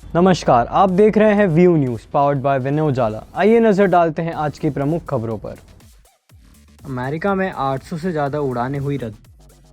नमस्कार, आप देख रहे हैं व्यू न्यूज़ पावर्ड बाय विनय उजाला। आइए नज़र डालते हैं आज की प्रमुख खबरों पर। अमेरिका में 800 से ज़्यादा उड़ानें हुई रद्द।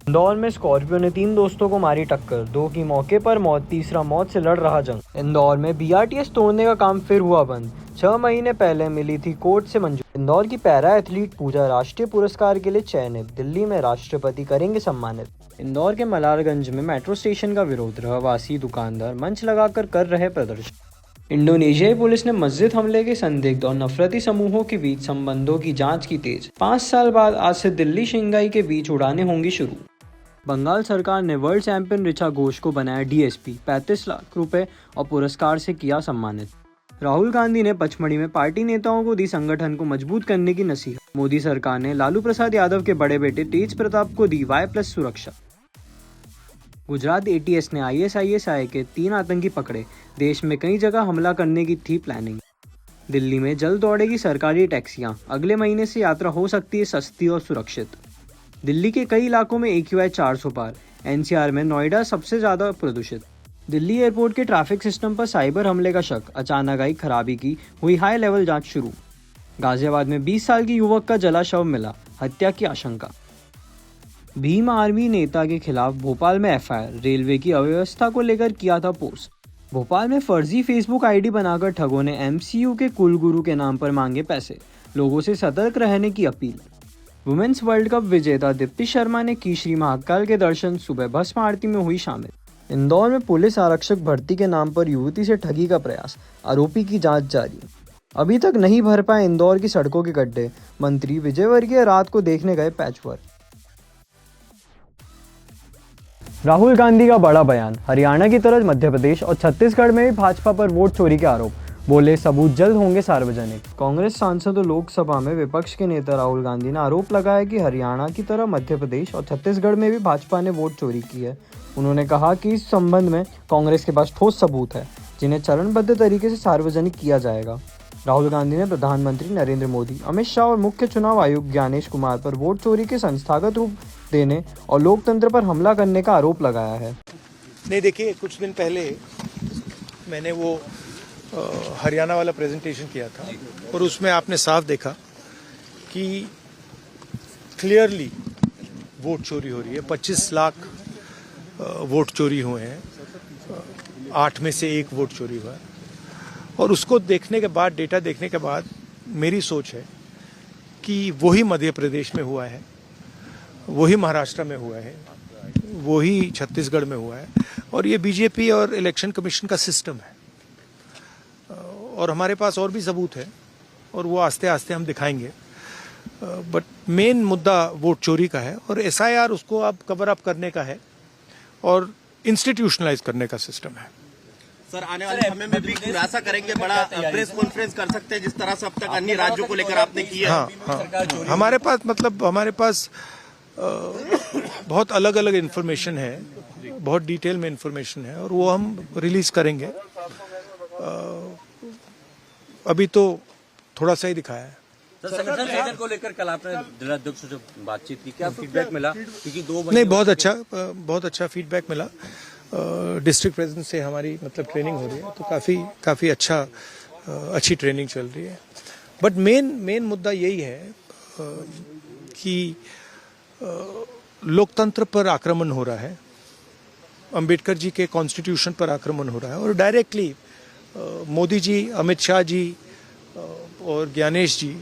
इंदौर में स्कॉर्पियो ने 3 दोस्तों को मारी टक्कर, 2 की मौके पर मौत, तीसरा मौत से लड़ रहा जंग। इंदौर में BRTS तोड़ने का काम फिर हुआ बंद, 6 महीने पहले मिली थी कोर्ट से मंजूरी। इंदौर की पैरा एथलीट पूजा राष्ट्रीय पुरस्कार के लिए चयनित, दिल्ली में राष्ट्रपति करेंगे सम्मानित। इंदौर के मलारगंज में मेट्रो स्टेशन का विरोध, रहवासी दुकानदार मंच लगाकर कर रहे प्रदर्शन। इंडोनेशियाई पुलिस ने मस्जिद हमले के संदिग्ध और नफरती समूहों के बीच संबंधों की जांच की तेज। 5 साल बाद आज से दिल्ली शंघाई के बीच उड़ानें होंगी शुरू। बंगाल सरकार ने वर्ल्ड चैंपियन ऋचा घोष को बनाया DSP, 35 लाख रुपए और पुरस्कार से किया सम्मानित। राहुल गांधी ने पचमढ़ी में पार्टी नेताओं को दी संगठन को मजबूत करने की नसीहत। मोदी सरकार ने लालू प्रसाद यादव के बड़े बेटे तेज प्रताप को दी Y+ सुरक्षा। गुजरात ATS ने ISIS के 3 आतंकी पकड़े, देश में कई जगह हमला करने की थी प्लानिंग। दिल्ली में जल्द दौड़ेगी सरकारी टैक्सियां, अगले महीने से यात्रा हो सकती है सस्ती और सुरक्षित। दिल्ली के कई इलाकों में AQI 400 पार, NCR में नोएडा सबसे ज्यादा प्रदूषित। दिल्ली एयरपोर्ट के ट्रैफिक सिस्टम पर साइबर हमले का शक, अचानक आई खराबी की हुई हाई लेवल जांच शुरू। गाजियाबाद में 20 साल की युवक का जला शव मिला, हत्या की आशंका। भीम आर्मी नेता के खिलाफ भोपाल में FIR, रेलवे की अव्यवस्था को लेकर किया था पोस्ट। भोपाल में फर्जी फेसबुक ID बनाकर ठगों ने MCU के कुलगुरु के नाम पर मांगे पैसे, लोगों से सतर्क रहने की अपील। वुमेन्स वर्ल्ड कप विजेता दीप्ति शर्मा ने की श्री महाकाल के दर्शन, सुबह भस्म आरती में हुई शामिल। इंदौर में पुलिस आरक्षक भर्ती के नाम पर युवती से ठगी का प्रयास, आरोपी की जांच जारी। अभी तक नहीं भर पाए इंदौर की सड़कों के गड्ढे, मंत्री विजयवर्गीय रात को देखने गए पैचवर्क। राहुल गांधी का बड़ा बयान, हरियाणा की तरह मध्य प्रदेश और छत्तीसगढ़ में भी भाजपा पर वोट चोरी के आरोप, बोले सबूत जल्द होंगे सार्वजनिक। कांग्रेस सांसद और लोकसभा में विपक्ष के नेता राहुल गांधी ने आरोप लगाया कि हरियाणा की तरह मध्य प्रदेश और छत्तीसगढ़ में भी भाजपा ने वोट चोरी की है। उन्होंने कहा कि इस संबंध में कांग्रेस के पास ठोस सबूत है, जिन्हें चरणबद्ध तरीके से सार्वजनिक किया जाएगा। राहुल गांधी ने प्रधानमंत्री नरेंद्र मोदी, अमित शाह और मुख्य चुनाव आयुक्त ज्ञानेश कुमार पर वोट चोरी के संस्थागत रूप देने और लोकतंत्र पर हमला करने का आरोप लगाया है। नहीं, देखिए, कुछ दिन पहले मैंने वो हरियाणा वाला प्रेजेंटेशन किया था और उसमें आपने साफ देखा कि क्लियरली वोट चोरी हो रही है। 25 लाख वोट चोरी हुए हैं, 8 में से 1 वोट चोरी हुआ है। और उसको देखने के बाद, डेटा देखने के बाद मेरी सोच है कि वही मध्य प्रदेश में हुआ है, वही महाराष्ट्र में हुआ है, वही छत्तीसगढ़ में हुआ है और ये बीजेपी और इलेक्शन कमीशन का सिस्टम है। और हमारे पास और भी सबूत है और वो आस्ते आस्ते हम दिखाएंगे। बट मेन मुद्दा वोट चोरी का है और SIR उसको अब कवर अप करने का है और इंस्टीट्यूशनलाइज करने का सिस्टम है। सर, आने वाले समय में भी खुलासा करेंगे, बड़ा प्रेस कॉन्फ्रेंस कर सकते हैं जिस तरह से अब तक अन्य राज्यों को लेकर आपने किया। हाँ, हमारे पास बहुत अलग अलग इन्फॉर्मेशन है, बहुत डिटेल में इन्फॉर्मेशन है और वो हम रिलीज करेंगे। अभी तो थोड़ा सा ही दिखाया है। संगठन को लेकर कल आपने जिलाध्यक्ष से जो बातचीत की, क्या फीडबैक मिला? क्योंकि 2 नहीं, बहुत अच्छा फीडबैक मिला। डिस्ट्रिक्ट प्रेसिडेंट से हमारी ट्रेनिंग हो रही है, तो काफ़ी अच्छी ट्रेनिंग चल रही है। बट मेन मुद्दा यही है कि लोकतंत्र पर आक्रमण हो रहा है, अंबेडकर जी के कॉन्स्टिट्यूशन पर आक्रमण हो रहा है और डायरेक्टली मोदी जी, अमित शाह जी और ज्ञानेश जी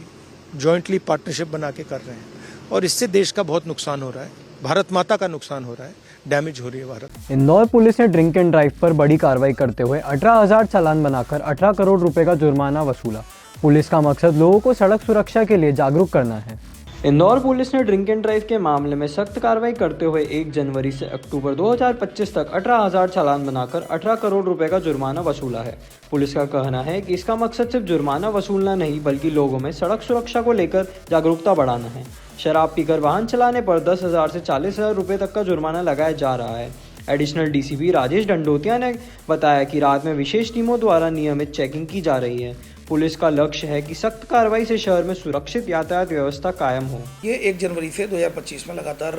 जॉइंटली पार्टनरशिप बना के कर रहे हैं और इससे देश का बहुत नुकसान हो रहा है, भारत माता का नुकसान हो रहा है, डैमेज हो रही है भारत। इंदौर पुलिस ने ड्रिंक एंड ड्राइव पर बड़ी कार्रवाई करते हुए 18,000 चालान बनाकर 18 करोड़ रुपए का जुर्माना वसूला। पुलिस का मकसद लोगों को सड़क सुरक्षा के लिए जागरूक करना है। इंदौर पुलिस ने ड्रिंक एंड ड्राइव के मामले में सख्त कार्रवाई करते हुए 1 जनवरी से अक्टूबर 2025 तक 18,000 चालान बनाकर 18 करोड़ रुपए का जुर्माना वसूला है। पुलिस का कहना है कि इसका मकसद सिर्फ जुर्माना वसूलना नहीं, बल्कि लोगों में सड़क सुरक्षा को लेकर जागरूकता बढ़ाना है। शराब पीकर वाहन चलाने पर 10,000 से 40,000 रुपये तक का जुर्माना लगाया जा रहा है। एडिशनल DCP राजेश डंडोतिया ने बताया कि रात में विशेष टीमों द्वारा नियमित चेकिंग की जा रही है। पुलिस का लक्ष्य है कि सख्त कार्रवाई से शहर में सुरक्षित यातायात व्यवस्था कायम हो। ये 1 जनवरी से 2025 में लगातार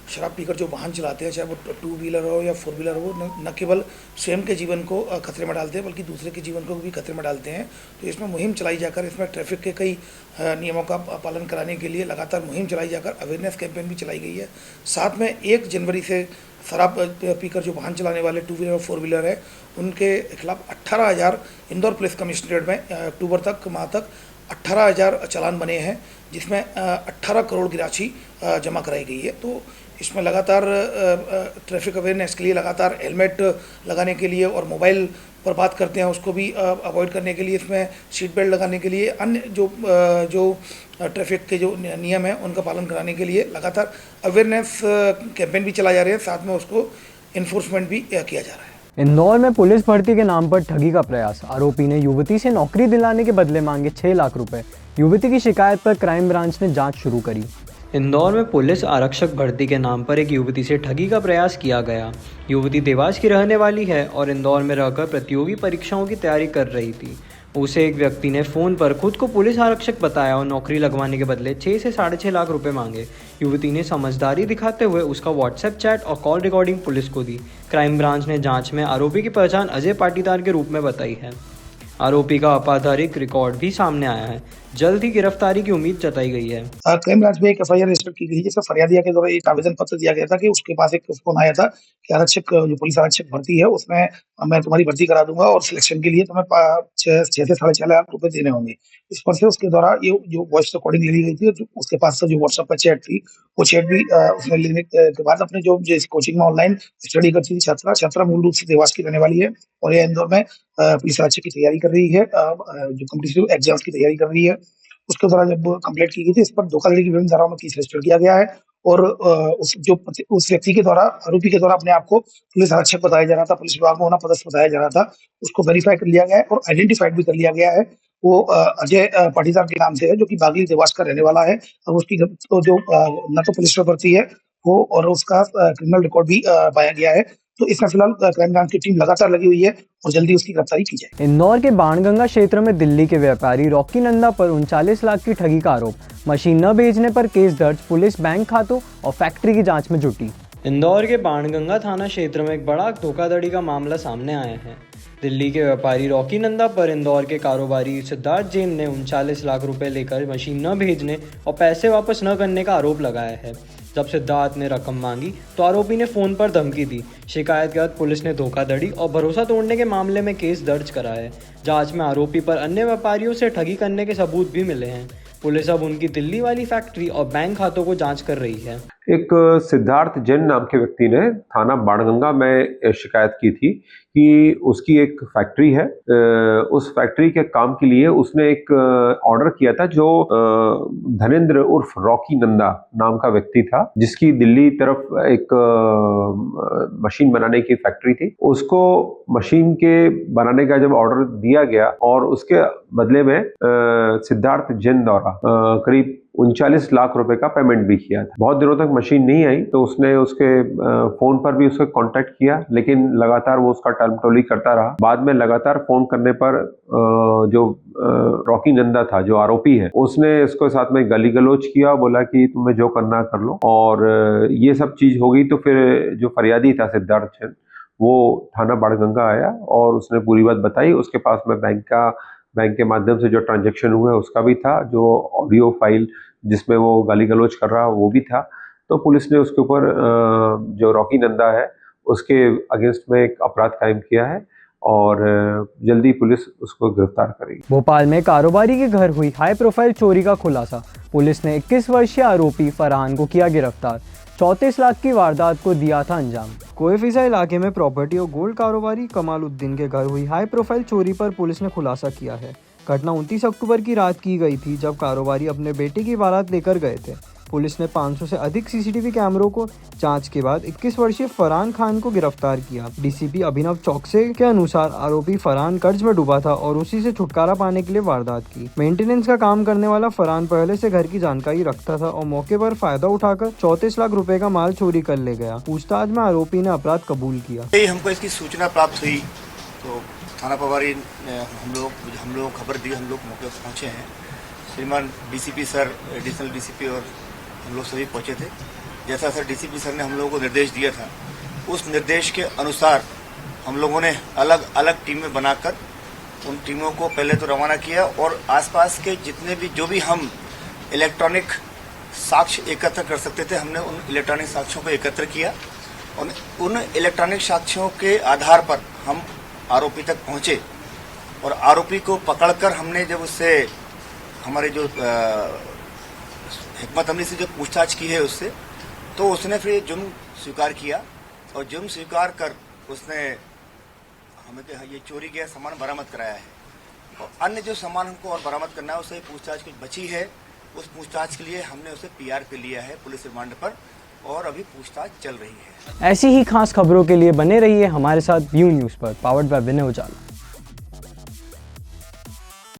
शराब पीकर जो वाहन चलाते हैं, चाहे वो 2 व्हीलर हो या 4 व्हीलर हो, न केवल स्वयं के जीवन को खतरे में डालते हैं बल्कि दूसरे के जीवन को भी खतरे में डालते हैं। तो इसमें मुहिम चलाई जाकर, इसमें ट्रैफिक के कई नियमों का पालन कराने के लिए लगातार मुहिम चलाई जाकर अवेयरनेस कैंपेन भी चलाई गई है। साथ में 1 जनवरी से शराब पीकर जो वाहन चलाने वाले 2 व्हीलर और 4 व्हीलर है, उनके खिलाफ 18,000 इंदौर पुलिस कमिश्नरेट में अक्टूबर माह तक 18,000 चालान बने हैं, जिसमें 18 करोड़ की राशि जमा कराई गई है। तो इसमें लगातार ट्रैफिक अवेयरनेस के लिए लगातार हेलमेट लगाने के लिए और मोबाइल पर बात करते हैं उसको भी अवॉइड करने के लिए, इसमें सीट बेल्ट लगाने के लिए, अन्य जो ट्रैफिक के जो नियम हैं उनका पालन कराने के लिए लगातार अवेयरनेस कैंपेन भी चलाए जा रहे हैं, साथ में उसको इन्फोर्समेंट भी किया जा रहा है। इंदौर में पुलिस भर्ती के नाम पर ठगी का प्रयास। आरोपी ने युवती से नौकरी दिलाने के बदले मांगे 6 लाख रुपए। युवती की शिकायत पर क्राइम ब्रांच ने जांच शुरू करी। इंदौर में पुलिस आरक्षक भर्ती के नाम पर एक युवती से ठगी का प्रयास किया गया। युवती देवास की रहने वाली है और इंदौर में रहकर प्रतियोगी परीक्षाओं की तैयारी कर रही थी। उसे एक व्यक्ति ने फ़ोन पर खुद को पुलिस आरक्षक बताया और नौकरी लगवाने के बदले 6 से 6.5 लाख रुपए मांगे। युवती ने समझदारी दिखाते हुए उसका व्हाट्सएप चैट और कॉल रिकॉर्डिंग पुलिस को दी। क्राइम ब्रांच ने जांच में आरोपी की पहचान अजय पाटीदार के रूप में बताई है। आरोपी का आपराधिक रिकॉर्ड भी सामने आया है। जल्द ही गिरफ्तारी की उम्मीद जताई गई है। क्राइम ब्रांच में एक एफआईआर रजिस्टर की गई, जिसमें फरियादिया के द्वारा एक आवेदन पत्र दिया गया था कि उसके पास एक फोन आया था कि आरक्षक जो पुलिस आरक्षक भर्ती है उसमें मैं तुम्हारी भर्ती करा दूंगा और सिलेक्शन के लिए तुम्हें 6 से 6.5 लाख रुपए देने होंगे। इस पर से उसके द्वारा ये जो वॉइस रिकॉर्डिंग ले ली गई थी, उसके पास से जो व्हाट्सएप पर चैट थी, वो चैट भी उसने लेने के बाद अपने जो कोचिंग में ऑनलाइन स्टडी करती थी छात्रा मूल रूप से देवास की रहने वाली है और ये इंदौर में पुलिस आरक्षक की तैयारी कर रही है, जो कॉम्पिटिटिव एग्जाम्स की तैयारी कर रही है। उसके द्वारा जब कंप्लीट की गई थी, इस पर धोखाधड़ी की विभिन्न धाराओं में केस रजिस्टर किया गया है और उस व्यक्ति के द्वारा, आरोपी के द्वारा अपने आप को पुलिस आरक्षक बताया जा रहा था, पुलिस विभाग में होना पदस्थ बताया जा रहा था, उसको वेरीफाई कर लिया गया है और आइडेंटिफाइड भी कर लिया गया है। वो अजय पाटीदार के नाम से है, जो कि बागली देवास का रहने वाला है। अब उसकी जो न तो पुलिस में भर्ती है वो और उसका क्रिमिनल रिकॉर्ड भी पाया गया है। तो इसमें फिलहाल क्राइम ब्रांच की टीम लगातार लगी हुई है और जल्दी उसकी गिरफ्तारी की जाए। इंदौर के बाणगंगा क्षेत्र में दिल्ली के व्यापारी रॉकी नंदा पर 39 लाख की ठगी का आरोप। मशीन न भेजने पर केस दर्ज। पुलिस बैंक खातों और फैक्ट्री की जांच में जुटी। इंदौर के बाणगंगा थाना क्षेत्र में एक बड़ा धोखाधड़ी का मामला सामने आया है। दिल्ली के व्यापारी रॉकी नंदा पर इंदौर के कारोबारी सिद्धार्थ जैन ने 39 लाख रुपए लेकर मशीन न भेजने और पैसे वापस न करने का आरोप लगाया है। जब सिद्धार्थ ने रकम मांगी तो आरोपी ने फ़ोन पर धमकी दी। शिकायत के बाद पुलिस ने धोखाधड़ी और भरोसा तोड़ने के मामले में केस दर्ज करा है। जांच में आरोपी पर अन्य व्यापारियों से ठगी करने के सबूत भी मिले हैं। पुलिस अब उनकी दिल्ली वाली फैक्ट्री और बैंक खातों को जांच कर रही है। एक सिद्धार्थ जैन नाम के व्यक्ति ने थाना बाणगंगा में शिकायत की थी कि उसकी एक फैक्ट्री है। उस फैक्ट्री के काम के लिए उसने एक ऑर्डर किया था, जो धनेंद्र उर्फ रॉकी नंदा नाम का व्यक्ति था, जिसकी दिल्ली तरफ एक मशीन बनाने की फैक्ट्री थी। उसको मशीन के बनाने का जब ऑर्डर दिया गया और उसके बदले में सिद्धार्थ जैन द्वारा करीब 39 लाख रुपए का पेमेंट भी किया था। बहुत दिनों तक मशीन नहीं आई तो उसने उसके फोन पर भी उसका कांटेक्ट किया, लेकिन लगातार वो उसका टालमटोली करता रहा। बाद में लगातार फोन करने पर जो रॉकी नंदा था, जो आरोपी है, उसने इसको साथ में गाली गलौज किया, बोला कि तुम्हें जो करना कर लो। और ये सब चीज हो गई तो फिर जो फरियादी था सिद्धार्थ जैन, वो थाना बाणगंगा आया और उसने पूरी बात बताई। उसके पास में बैंक के माध्यम से जो ट्रांजैक्शन हुआ उसका भी था, जो ऑडियो फाइल जिसमें वो गाली गलौज कर रहा वो भी था। तो पुलिस ने उसके ऊपर जो रॉकी नंदा है उसके अगेंस्ट में एक अपराध कायम किया है और जल्दी पुलिस उसको गिरफ्तार करेगी। भोपाल में कारोबारी के घर हुई हाई प्रोफाइल चोरी का खुलासा। पुलिस ने 21 वर्षीय आरोपी फरहान को किया गिरफ्तार। 34 लाख की वारदात को दिया था अंजाम। कोएफिजा इलाके में प्रॉपर्टी और गोल्ड कारोबारी कमालुद्दीन के घर हुई हाई प्रोफाइल चोरी पर पुलिस ने खुलासा किया है। घटना 29 अक्टूबर की रात की गई थी, जब कारोबारी अपने बेटे की बारात लेकर गए थे। पुलिस ने 500 से अधिक सीसीटीवी कैमरों को जांच के बाद 21 वर्षीय फरहान खान को गिरफ्तार किया। डीसीपी अभिनव चौकसे के अनुसार आरोपी फरहान कर्ज में डूबा था और उसी से छुटकारा पाने के लिए वारदात की। मेंटेनेंस का काम करने वाला फरहान पहले से घर की जानकारी रखता था और मौके पर फायदा उठाकर 34 लाख रुपए का माल चोरी कर ले गया। पूछताछ में आरोपी ने अपराध कबूल किया। हमको इसकी सूचना प्राप्त हुई तो थाना प्रभारी ने हम लोग खबर दी, हम लोग मौके पर पहुँचे हैं। श्रीमान डीसीपी सर, एडिशनल डीसीपी और हम लोग सभी पहुँचे थे। जैसा सर डीसीपी सर ने हम लोगों को निर्देश दिया था, उस निर्देश के अनुसार हम लोगों ने अलग अलग टीमें बनाकर उन टीमों को पहले तो रवाना किया और आसपास के जितने भी जो भी हम इलेक्ट्रॉनिक साक्ष्य एकत्र कर सकते थे, हमने उन इलेक्ट्रॉनिक साक्ष्यों को एकत्र किया और उन इलेक्ट्रॉनिक साक्ष्यों के आधार पर हम आरोपी तक पहुंचे और आरोपी को पकड़कर हमने जब उससे हमारे जो हिकमत अमली से जो पूछताछ की है उससे, तो उसने फिर जुर्म स्वीकार किया और जुर्म स्वीकार कर उसने हमें ये चोरी किया सामान बरामद कराया है। और अन्य जो सामान हमको और बरामद करना है उससे पूछताछ कुछ बची है, उस पूछताछ के लिए हमने उसे पीआर पे लिया है पुलिस रिमांड पर और अभी पूछताछ चल रही है। ऐसी ही खास खबरों के लिए बने रहिए हमारे साथ व्यू न्यूज़ पर, पावर्ड बाय विनय उजाला।